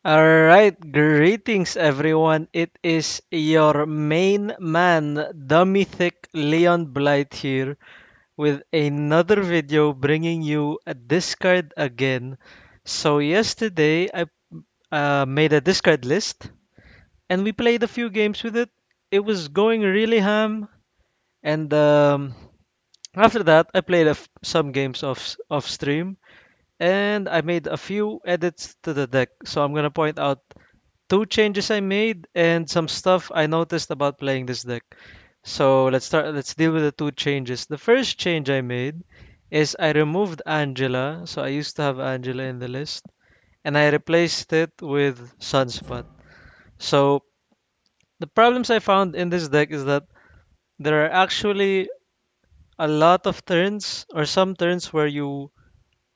Alright, greetings everyone. It is your main man, the mythic Leon Blight here with another video bringing you a discard again. So yesterday I made a discard list and we played a few games with it. It was going really ham and after that I played some games off stream and I made a few edits to the deck. So I'm gonna point out two changes I made and some stuff I noticed about playing this deck. So let's deal with the two changes. The first change I made is I removed Angela. So I used to have Angela in the list and I replaced it with Sunspot. So the problems I found in this deck is that there are actually a lot of turns or some turns where you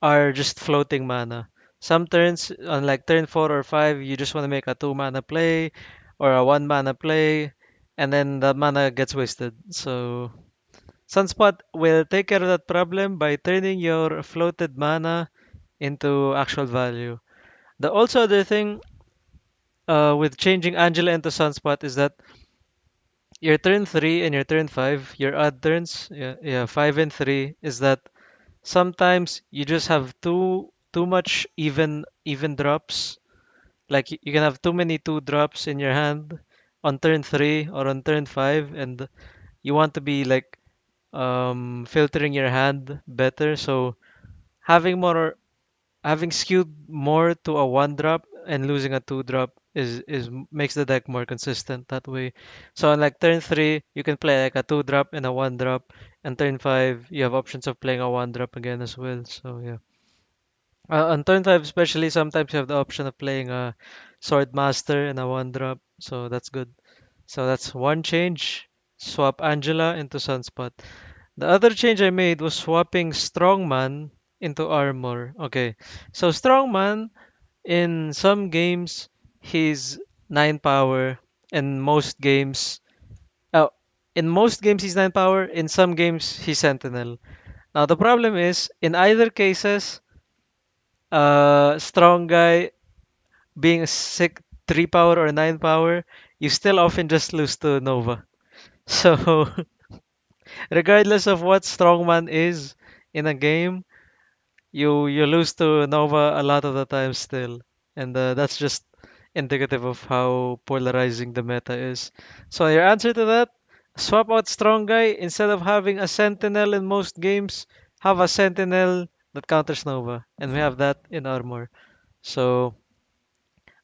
are just floating mana. Some turns, on like turn 4 or 5, you just want to make a 2 mana play or a 1 mana play, and then the mana gets wasted. So, Sunspot will take care of that problem by turning your floated mana into actual value. The also other thing with changing Angela into Sunspot is that your turn 3 and your turn 5, your odd turns, yeah, 5 and 3, is that sometimes you just have too much even drops. Like you can have too many two drops in your hand on turn 3 or on turn 5 and you want to be like filtering your hand better. So having more having skewed more to a one drop and losing a two drop is makes the deck more consistent that way. So on like turn 3 you can play like a two drop and a one drop, and turn 5 you have options of playing a one drop again as well. So yeah. On turn 5 especially, sometimes you have the option of playing a Sword Master and a 1 drop, so that's good. So that's one change. Swap Angela into Sunspot. The other change I made was swapping Strongman into Armor. Okay, so Strongman, in some games, he's 9 power. In most games, oh, in most games he's 9 power, in some games he's Sentinel. Now the problem is, in either cases, strong guy being a sick 3 power or 9 power, you still often just lose to Nova. So, regardless of what strongman is in a game, you lose to Nova a lot of the time still. And that's just indicative of how polarizing the meta is. So, your answer to that, swap out strong guy instead of having a sentinel in most games, have a sentinel that counters Nova. And we have that in armor. So,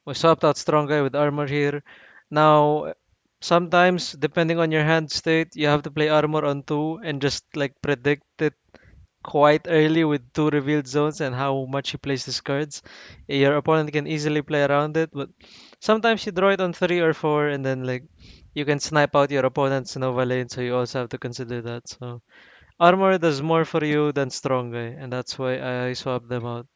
we swapped out strong guy with armor here. Now, sometimes depending on your hand state, you have to play armor on two and just like predict it quite early with two revealed zones and how much you place these cards. Your opponent can easily play around it, but sometimes you draw it on 3 or 4 and then like you can snipe out your opponent's Nova lane, so you also have to consider that. So armor does more for you than strong guy, and that's why I swapped them out.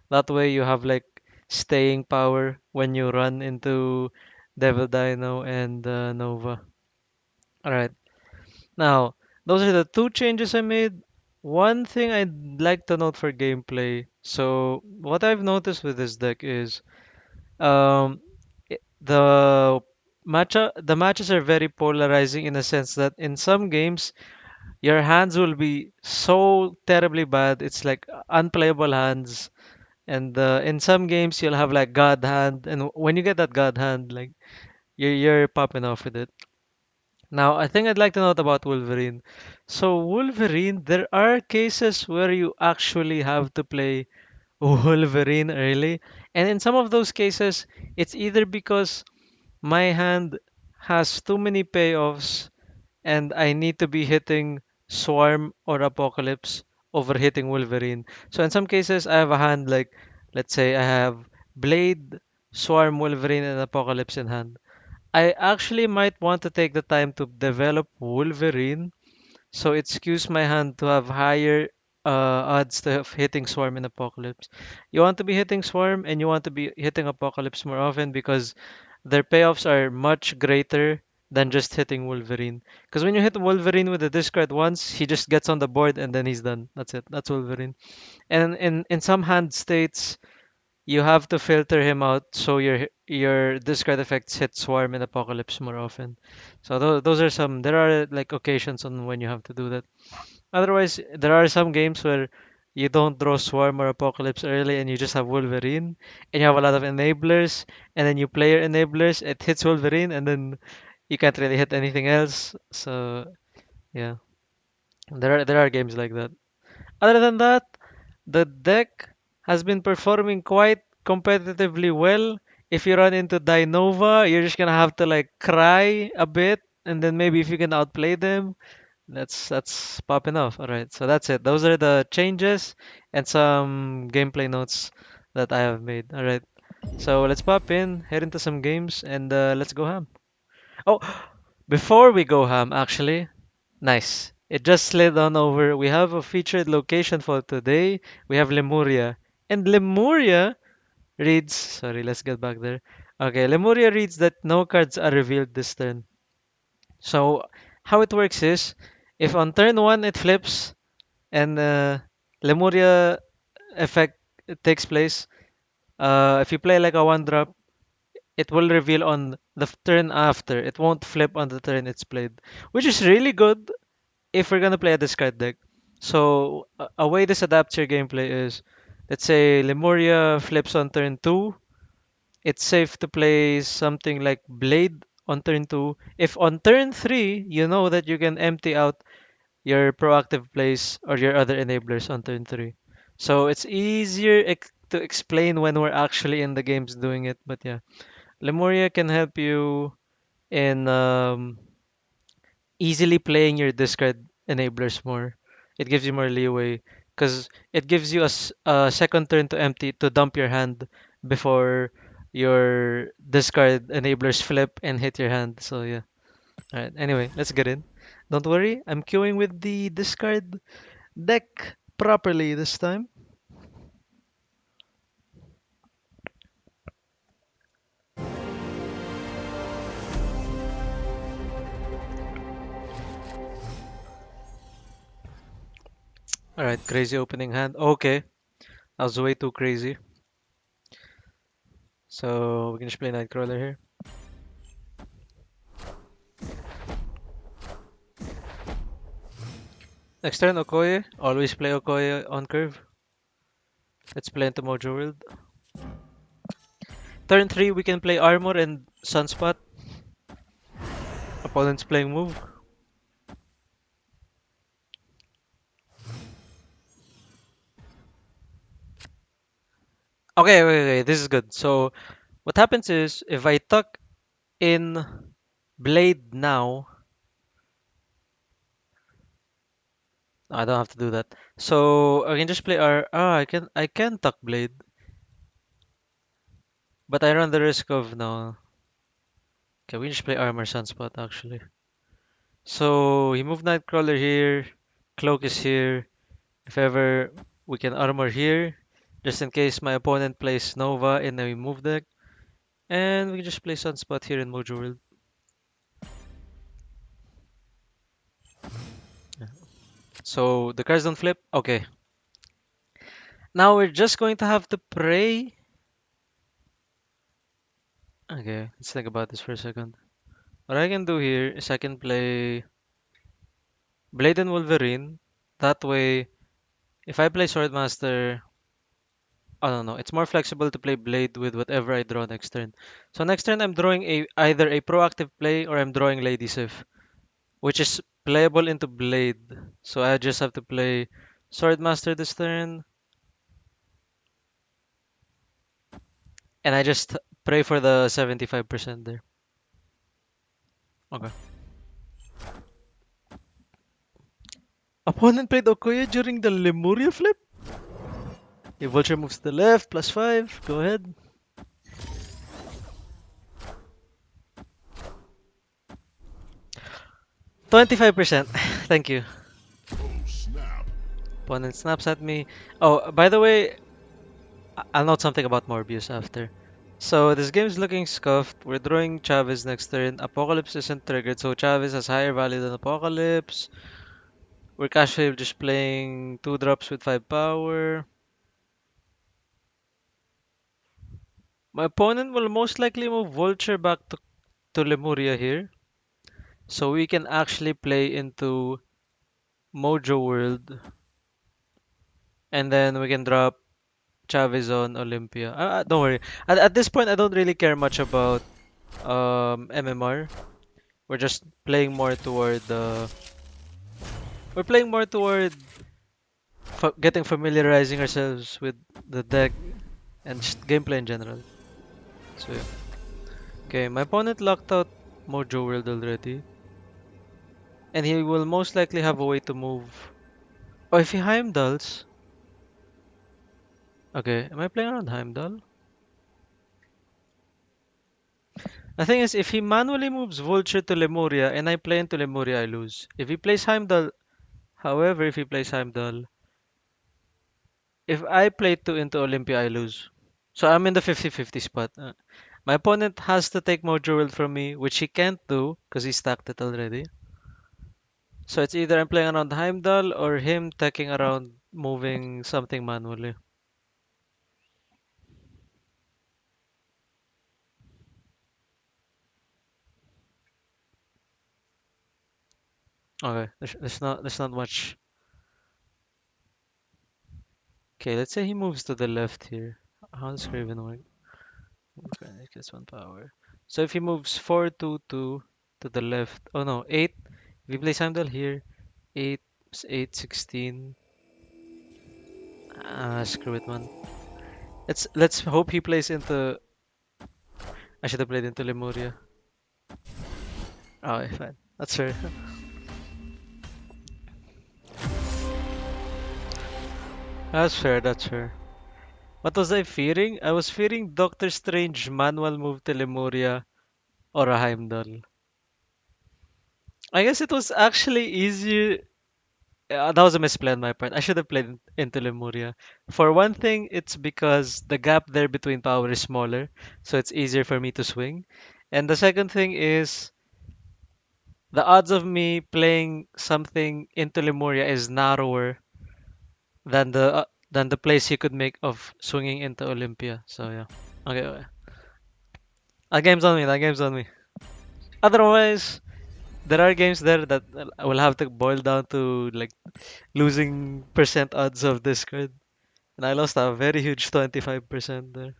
That way you have like staying power when you run into Devil Dino and Nova. Alright, now those are the two changes I made. One thing I'd like to note for gameplay. So what I've noticed with this deck is the the matches are very polarizing in a sense that in some games your hands will be so terribly bad, it's like unplayable hands. And in some games, you'll have like God Hand, and when you get that God Hand, like you're popping off with it. Now, I think I'd like to note about Wolverine. So Wolverine, there are cases where you actually have to play Wolverine early, and in some of those cases, it's either because my hand has too many payoffs and I need to be hitting Swarm or Apocalypse over hitting Wolverine. So in some cases, I have a hand like, let's say I have Blade, Swarm, Wolverine, and Apocalypse in hand. I actually might want to take the time to develop Wolverine, so it skews my hand to have higher odds to have hitting Swarm and Apocalypse. You want to be hitting Swarm and you want to be hitting Apocalypse more often because their payoffs are much greater than just hitting Wolverine. Because when you hit Wolverine with a discard once, he just gets on the board and then he's done. That's it. That's Wolverine. And in some hand states, you have to filter him out so your discard effects hit Swarm and Apocalypse more often. So those are some. There are like occasions on when you have to do that. Otherwise, there are some games where you don't draw Swarm or Apocalypse early and you just have Wolverine and you have a lot of enablers and then you play your enablers, it hits Wolverine and then you can't really hit anything else. So yeah, there are games like that. Other than that, the deck has been performing quite competitively well. If you run into Dinova, you're just gonna have to like cry a bit, and then maybe if you can outplay them, that's popping off. All right, so that's it. Those are the changes and some gameplay notes that I have made. All right, so let's pop in, head into some games, and let's go ham. Oh, before we go ham, actually, nice. It just slid on over. We have a featured location for today. We have Lemuria. And Lemuria reads, sorry, let's get back there. Okay, Lemuria reads that no cards are revealed this turn. So, how it works is, if on turn 1 it flips and Lemuria effect takes place, if you play like a 1 drop, it will reveal on the turn after. It won't flip on the turn it's played, which is really good if we're gonna play a discard deck. So a way this adapts your gameplay is, let's say Lemuria flips on turn two. It's safe to play something like Blade on turn two. If on turn three you know that you can empty out your proactive plays or your other enablers on turn three. So it's easier to explain when we're actually in the games doing it. But yeah, Lemuria can help you in easily playing your discard enablers more. It gives you more leeway because it gives you a second turn to empty to dump your hand before your discard enablers flip and hit your hand. So yeah. All right. Anyway, let's get in. Don't worry, I'm queuing with the discard deck properly this time. All right, crazy opening hand. Okay, that was way too crazy. So we can just play Nightcrawler here. Next turn, Okoye. Always play Okoye on curve. Let's play into Mojo World. Turn 3, we can play Armor and Sunspot. Opponent's playing move. Okay, wait, this is good. So, what happens is, if I tuck in Blade now, I don't have to do that. So, I can just play I can tuck Blade, but I run the risk of, no. Okay, we just play Armor Sunspot, actually. So, he moved Nightcrawler here, Cloak is here. If ever, we can Armor here, just in case my opponent plays Nova in a move deck. And we can just play Sunspot here in Mojo World. Yeah. So the cards don't flip? Okay. Now we're just going to have to pray. Okay, let's think about this for a second. What I can do here is I can play Blade and Wolverine. That way, if I play Swordmaster, I don't know, it's more flexible to play Blade with whatever I draw next turn. So next turn I'm drawing either a proactive play or I'm drawing Lady Sif, which is playable into Blade. So I just have to play Swordmaster this turn, and I just pray for the 75% there. Okay. Opponent played Okoye during the Lemuria flip. If Vulture moves to the left, +5. Go ahead. 25%. Thank you. Opponent snaps at me. Oh, by the way, I'll note something about Morbius after. So this game is looking scuffed. We're drawing Chavez next turn. Apocalypse isn't triggered, so Chavez has higher value than Apocalypse. We're casually just playing 2 drops with 5 power. My opponent will most likely move Vulture back to Lemuria here. So we can actually play into Mojo World. And then we can drop Chavez on Olympia. Don't worry. At this point, I don't really care much about MMR. We're just playing more toward the. We're playing more toward getting familiarizing ourselves with the deck and just gameplay in general. So yeah. Okay, my opponent locked out Mojo World already, and he will most likely have a way to move. Oh, if he Heimdalls. Okay, am I playing around Heimdall? The thing is, if he manually moves Vulture to Lemuria and I play into Lemuria, I lose. If he plays Heimdall, however, if he plays Heimdall, if I play two into Olympia, I lose. So I'm in the 50-50 spot. My opponent has to take Mojo World from me, which he can't do because he stacked it already. So it's either I'm playing around Heimdall or him taking around moving something manually. Okay, there's not much. Okay, let's say he moves to the left here. How does Craven work? Okay, it gets one power. So if he moves 4-2-2 to the left, oh no, 8. If he plays Heimdall here, 8, 8, 16. Screw it, man. Let's hope he plays into. I should have played into Lemuria. Oh, fine. That's fair. That's fair. That's fair. What was I fearing? I was fearing Doctor Strange manual move to Lemuria or a Heimdall. I guess it was actually easier. That was a misplan on my part. I should have played into Lemuria. For one thing, it's because the gap there between power is smaller, so it's easier for me to swing. And the second thing is the odds of me playing something into Lemuria is narrower than the place he could make of swinging into Olympia. So yeah. Okay, okay. That game's on me. That game's on me. Otherwise, there are games there that I will have to boil down to like losing percent odds of this card. And I lost a very huge 25% there.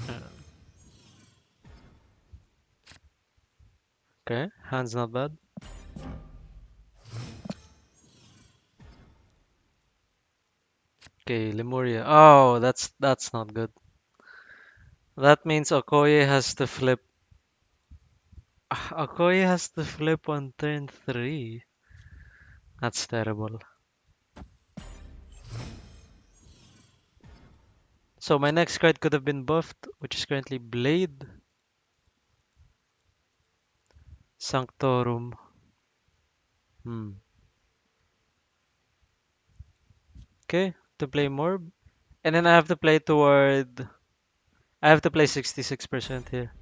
Uh, Okay, hand's not bad. Okay, Lemuria. Oh, that's not good. That means Okoye has to flip. Okoye has to flip on turn 3. That's terrible. So my next card could have been buffed, which is currently Blade Sanctorum. Hmm. Okay, to play more. And then I have to play toward. I have to play 66% here.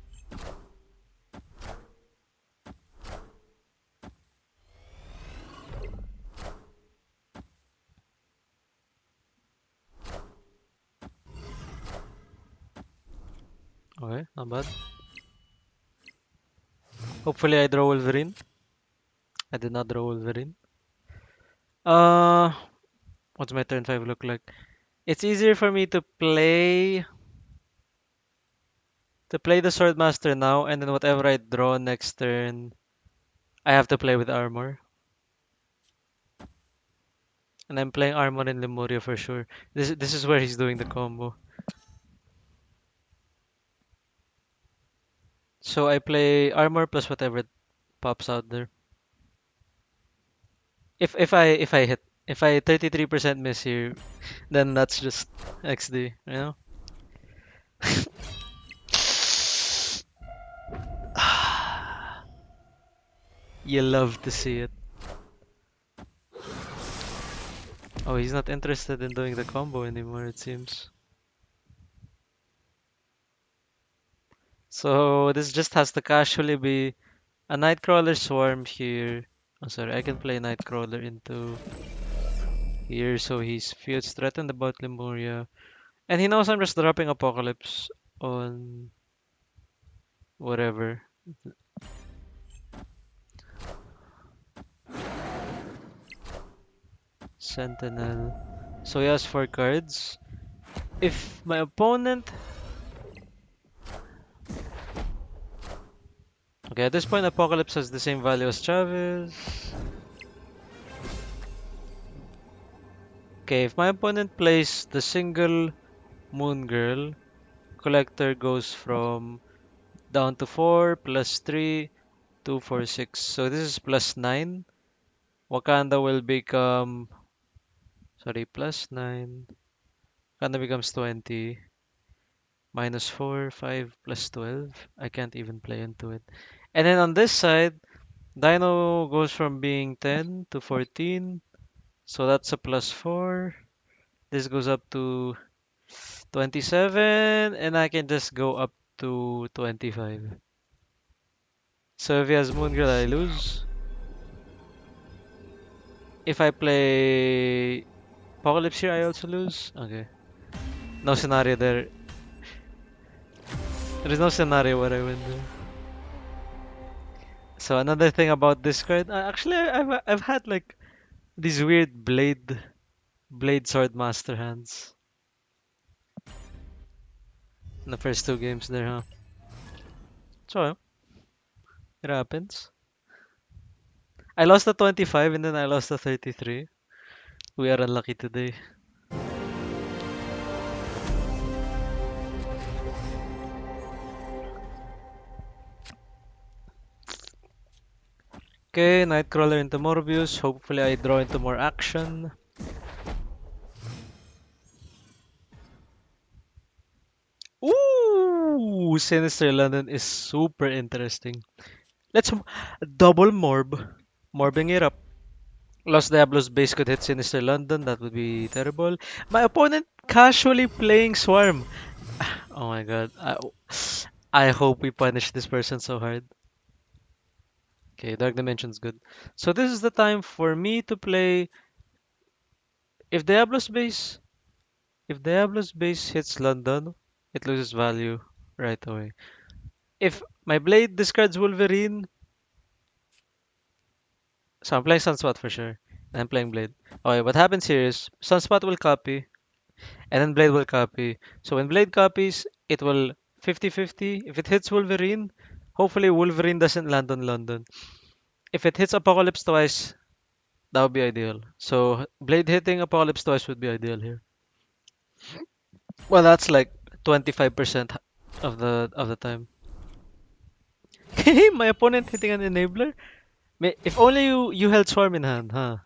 Okay, not bad. Hopefully I draw Wolverine. I did not draw Wolverine. Uh, what's my turn 5 look like? It's easier for me to play the Swordmaster now, and then whatever I draw next turn, I have to play with armor. And I'm playing armor in Lemuria for sure. This is where he's doing the combo. So I play armor plus whatever pops out there. If I hit if I 33% miss here, then that's just XD, you know? You love to see it. Oh, he's not interested in doing the combo anymore, it seems. So this just has to casually be a Nightcrawler Swarm here. Oh, sorry, I can play Nightcrawler into here, so he feels threatened about Lemuria. And he knows I'm just dropping Apocalypse on whatever. Sentinel. So he has 4 cards. If my opponent... Okay, at this point Apocalypse has the same value as Chavez. Okay, if my opponent plays the single Moon Girl, Collector goes from down to 4 plus 3 2 4 6. So this is plus 9. Wakanda will become, sorry, plus 9. Wakanda becomes 20. Minus 4, 5 plus 12. I can't even play into it. And then on this side, Dino goes from being 10 to 14. So that's a plus 4. This goes up to 27. And I can just go up to 25. So if he has Moon Girl, I lose. If I play Apocalypse here, I also lose. Okay. No scenario there. There is no scenario where I win there. So another thing about this card, actually I've had like these weird blade sword master hands in the first 2 games there, huh? So it happens. I lost the 25 and then I lost the 33. We are unlucky today. Okay, Nightcrawler into Morbius. Hopefully I draw into more action. Ooh, Sinister London is super interesting. Let's double Morb. Morbing it up. Los Diablos base could hit Sinister London. That would be terrible. My opponent casually playing Swarm. Oh my god. I hope we punish this person so hard. Okay, Dark Dimension's good. So this is the time for me to play. If Diablo's base, if Diablo's base hits London, it loses value right away. If my blade discards Wolverine, so I'm playing Sunspot for sure. And I'm playing Blade. Okay, what happens here is Sunspot will copy, and then Blade will copy. So when Blade copies, it will 50-50. If it hits Wolverine, hopefully Wolverine doesn't land on London. If it hits Apocalypse twice, that would be ideal. So Blade hitting Apocalypse twice would be ideal here. Well, that's like 25% of the time. My opponent hitting an enabler. If only you held Swarm in hand, huh?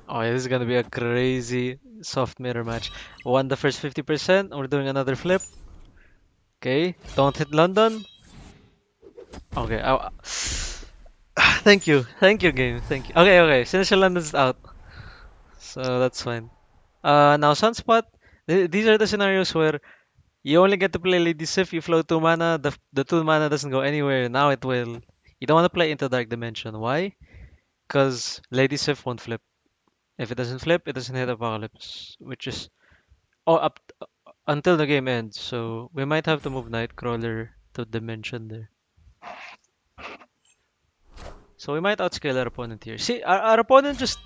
Oh, yeah, this is gonna be a crazy soft mirror match. Won the first 50%. We're doing another flip. Okay, don't hit London. Okay, thank you, game, thank you. Okay, okay, Sinister London's out, so that's fine. Now Sunspot. These are the scenarios where you only get to play Lady Sif. You flow 2 mana. The 2 mana doesn't go anywhere. Now it will. You don't want to play into Dark Dimension. Why? Because Lady Sif won't flip. If it doesn't flip, it doesn't hit Apocalypse, which is up until the game ends. So we might have to move Nightcrawler to Dimension there. So we might outscale our opponent here. See, our opponent just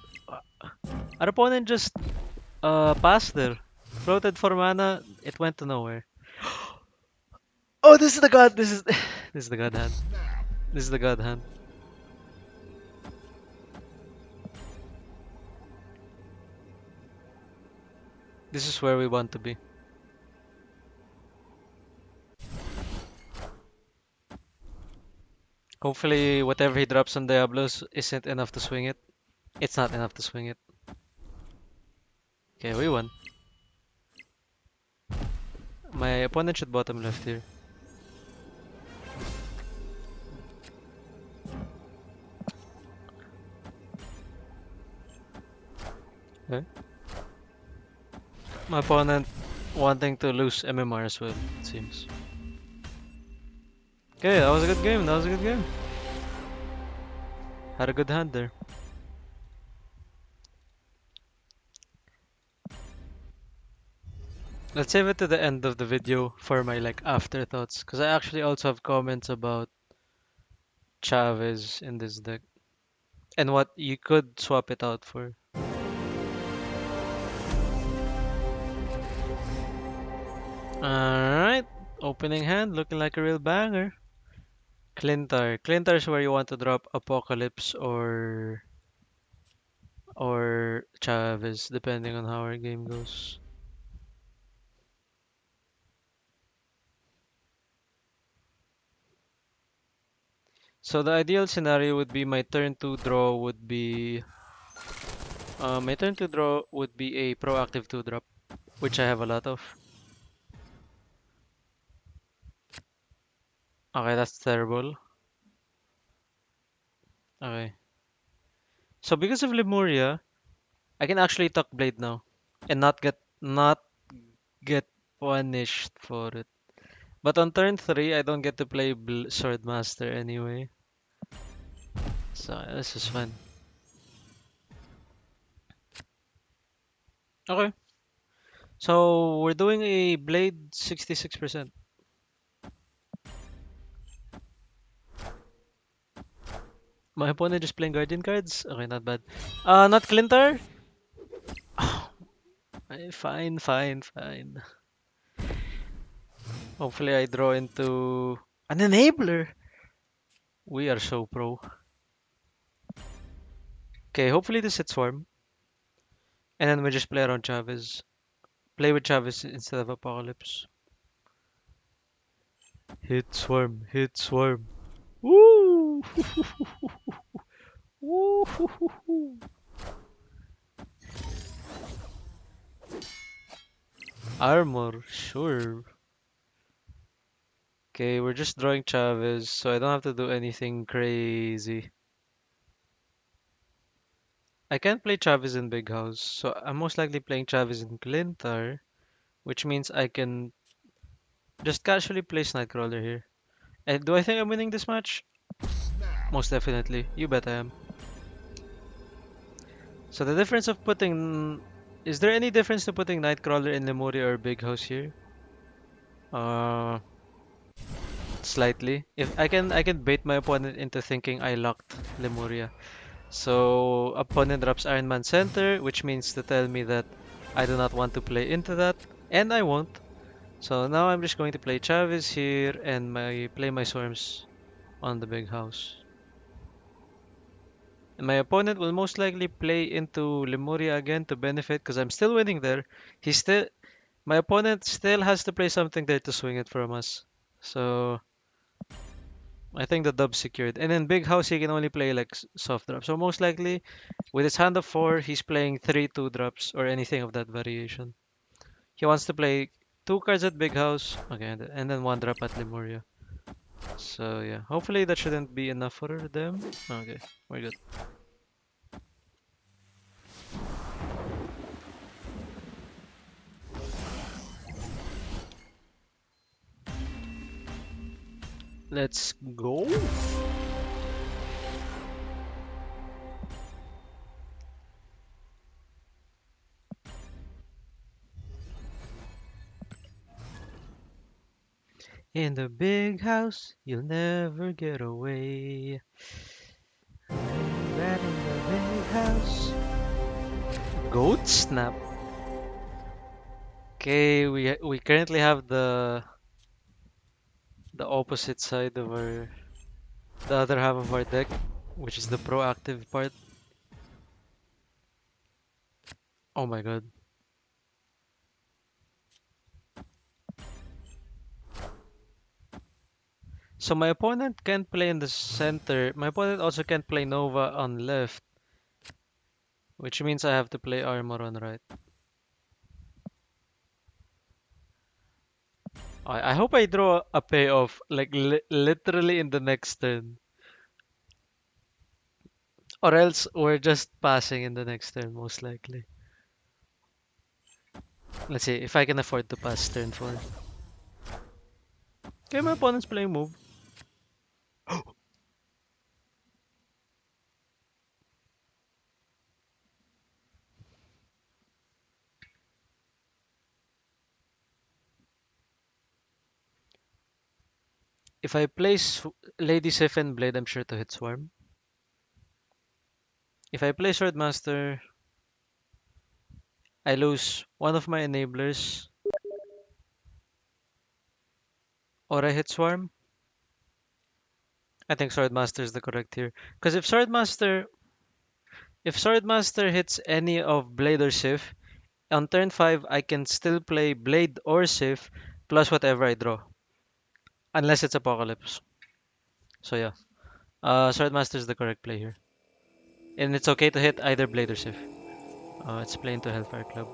passed there. Floated for mana, it went to nowhere. Oh, this is the god. This is this is the god hand. This is the god hand. This is where we want to be. Hopefully, whatever he drops on Diablos isn't enough to swing it. It's not enough to swing it. Okay, we won. My opponent should bottom left here. Okay. My opponent wanting to lose MMR as well, it seems. Okay, that was a good game. That was a good game. Had a good hand there. Let's save it to the end of the video for my like afterthoughts, because I actually also have comments about Chavez in this deck and what you could swap it out for. Alright, opening hand looking like a real banger. Clintar. Clintar is where you want to drop Apocalypse or Chavez, depending on how our game goes. So the ideal scenario would be my turn to draw would be a proactive 2 drop, which I have a lot of. Okay, that's terrible. Okay. So because of Lemuria, I can actually tuck blade now and not get punished for it. But on turn 3, I don't get to play Swordmaster anyway. So this is fun. Okay. So we're doing a blade 66%. My opponent is playing Guardian cards? Okay, not bad. Not Clintar? Fine, fine, fine. Hopefully I draw into an enabler. We are so pro. Okay, hopefully this hits Swarm. And then we just play around Chavez. Play with Chavez instead of Apocalypse. Hit Swarm, hit Swarm. Woo! Woo! Armor, sure. Okay, we're just drawing Chavez, so I don't have to do anything crazy. I can't play Chavez in Big House, so I'm most likely playing Chavez in Clintar, which means I can just casually place Nightcrawler here. And do I think I'm winning this match? Most definitely. You bet I am. So the difference of putting... Is there any difference to putting Nightcrawler in Lemuria or Big House here? Uh, Slightly. If I can bait my opponent into thinking I locked Lemuria. So opponent drops Iron Man Center, which means to tell me that I do not want to play into that, and I won't. So now I'm just going to play Chavez here and play my Swarms on the big house. And my opponent will most likely play into Lemuria again to benefit because I'm still winning there. He still My opponent still has to play something there to swing it from us. So I think the dub's secured. And in big house he can only play like soft drop. So most likely with his hand of 4, he's playing 3 2 drops or anything of that variation. He wants to play 2 cards at big house, okay, and then 1 drop at Lemuria. So yeah, hopefully that shouldn't be enough for them. Okay, we're good. Let's go. In the big house, you'll never get away. Right in the big house. Goat snap. Okay, we currently have the opposite side of the other half of our deck, which is the proactive part. Oh my god. So my opponent can't play in the center. My opponent also can't play Nova on left, which means I have to play armor on right. I hope I draw a payoff, like literally in the next turn. Or else we're just passing in the next turn, most likely. Let's see if I can afford to pass turn 4. Okay, my opponent's playing move. If I place Lady Sif and Blade, I'm sure to hit Swarm. If I play Swordmaster, I lose one of my enablers, or I hit Swarm. I think Swordmaster is the correct here. Because if Swordmaster hits any of Blade or Sif, on turn 5 I can still play Blade or Sif plus whatever I draw. Unless it's Apocalypse. So yeah. Swordmaster is the correct play here. And it's okay to hit either Blade or Sif. It's playing to Hellfire Club.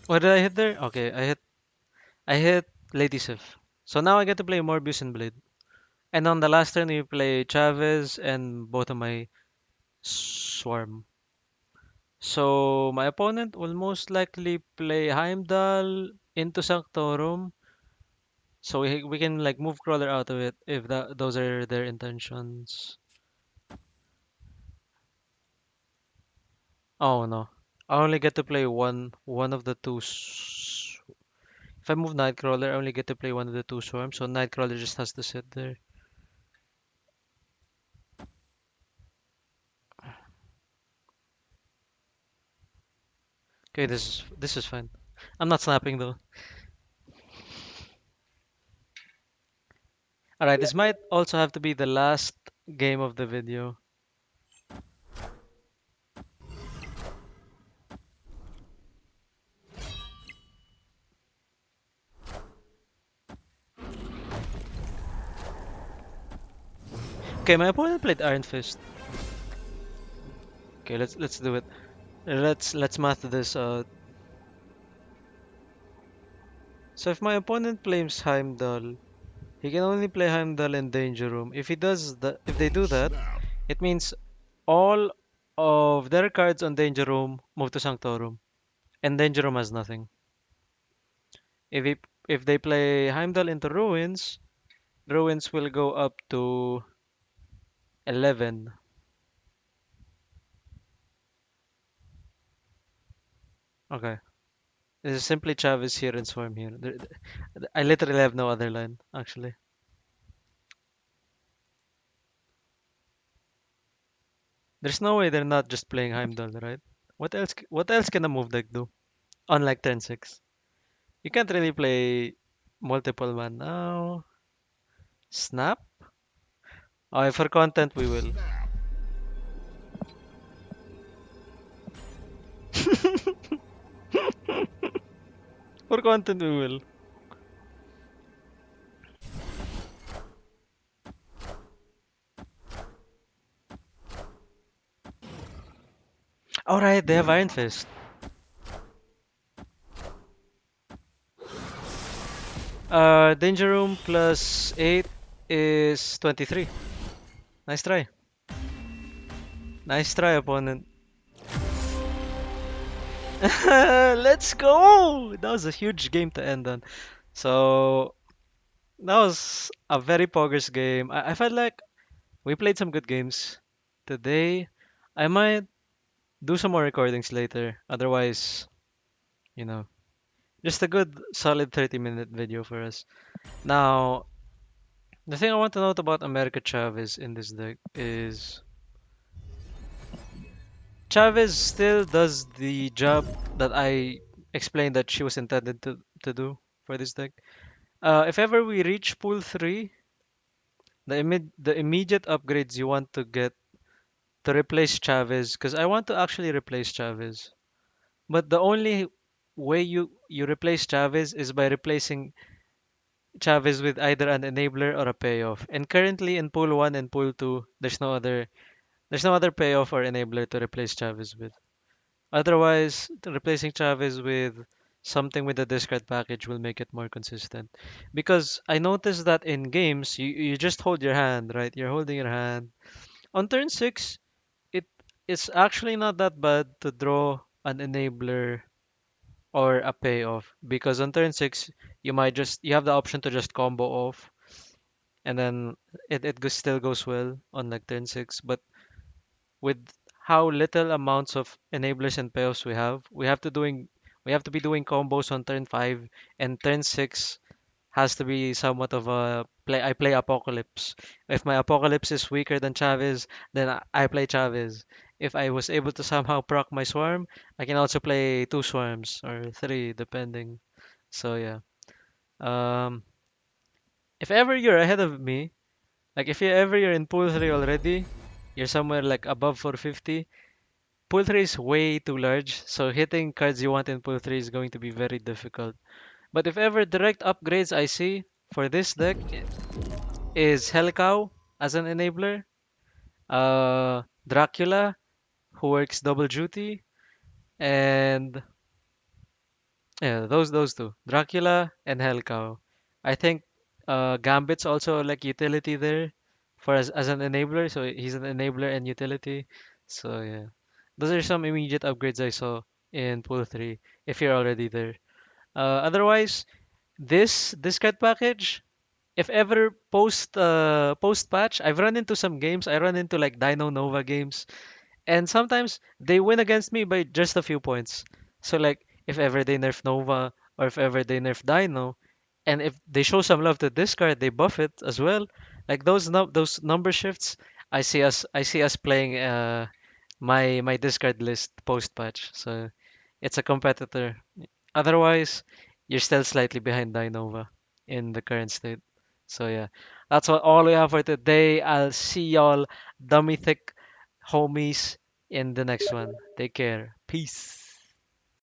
What did I hit there? Okay, I hit Lady Sif. So now I get to play Morbius and Blade. And on the last turn we play Chavez and both of my Swarm. So my opponent will most likely play Heimdall into Sanctorum. So we can like move Crawler out of it if those are their intentions. Oh no. I only get to play one of the two. If I move Nightcrawler, I only get to play one of the two swarms, so Nightcrawler just has to sit there. Okay, this is fine. I'm not snapping though. Alright, this might also have to be the last game of the video. Okay, my opponent played Iron Fist. Okay, let's do it. Let's math this out. So if my opponent plays Heimdall, he can only play Heimdall in Danger Room. If they do that, it means all of their cards on Danger Room move to Sanctorum, and Danger Room has nothing. If they play Heimdall into Ruins, Ruins will go up to 11. Okay. This is simply Chavez here and Swarm here. I literally have no other line, actually. There's no way they're not just playing Heimdall, right? What else can a move deck do? Unlike turn 6. You can't really play multiple man now. Snap? Oh, for content we will. For content we will. Alright, they have Iron Fist. Danger Room plus 8 is 23. Nice try. Nice try, opponent. Let's go! That was a huge game to end on. So, that was a very poggers game. I felt like we played some good games today. I might do some more recordings later. Otherwise, you know, just a good solid 30-minute video for us. Now, the thing I want to note about America Chavez in this deck is Chavez still does the job that I explained that she was intended to do for this deck. If ever we reach pool 3, the immediate upgrades you want to get to replace Chavez, because I want to actually replace Chavez. But the only way you replace Chavez is by replacing Chavez with either an enabler or a payoff. And currently in pool 1 and pool 2, there's no other payoff or enabler to replace Chavez with. Otherwise, replacing Chavez with something with the discard package will make it more consistent. Because I noticed that in games, you just hold your hand, right? You're holding your hand. On turn 6, it it's actually not that bad to draw an enabler or a payoff because on turn 6 you have the option to just combo off and then still goes well on like turn 6, but with how little amounts of enablers and payoffs we have to be doing combos on turn 5, and turn 6 has to be somewhat of a play. I play Apocalypse. If my Apocalypse is weaker than Chavez, then I play Chavez. If I was able to somehow proc my Swarm, I can also play two Swarms or three, depending. So yeah. Um, if ever you're ahead of me, like if you ever you're in pool 3 already, you're somewhere like above 450. Pool 3 is way too large, so hitting cards you want in pool 3 is going to be very difficult. But if ever direct upgrades I see for this deck is Hellcow as an enabler, Dracula who works double duty, and yeah, those two, Dracula and Hellcow. I think Gambit's also like utility there for as an enabler, so he's an enabler and utility. So yeah, those are some immediate upgrades I saw in pool 3 if you're already there. Otherwise, this card package, if ever post patch, I've run into some games. I run into like Dino Nova games, and sometimes they win against me by just a few points. So like if ever they nerf Nova or if ever they nerf Dino, and if they show some love to this card, they buff it as well. Like those number shifts, I see us playing my discard list post patch. So it's a competitor. Otherwise, you're still slightly behind Dinova in the current state. So yeah, that's all we have for today. I'll see y'all, dummy thick homies, in the next one. Take care. Peace.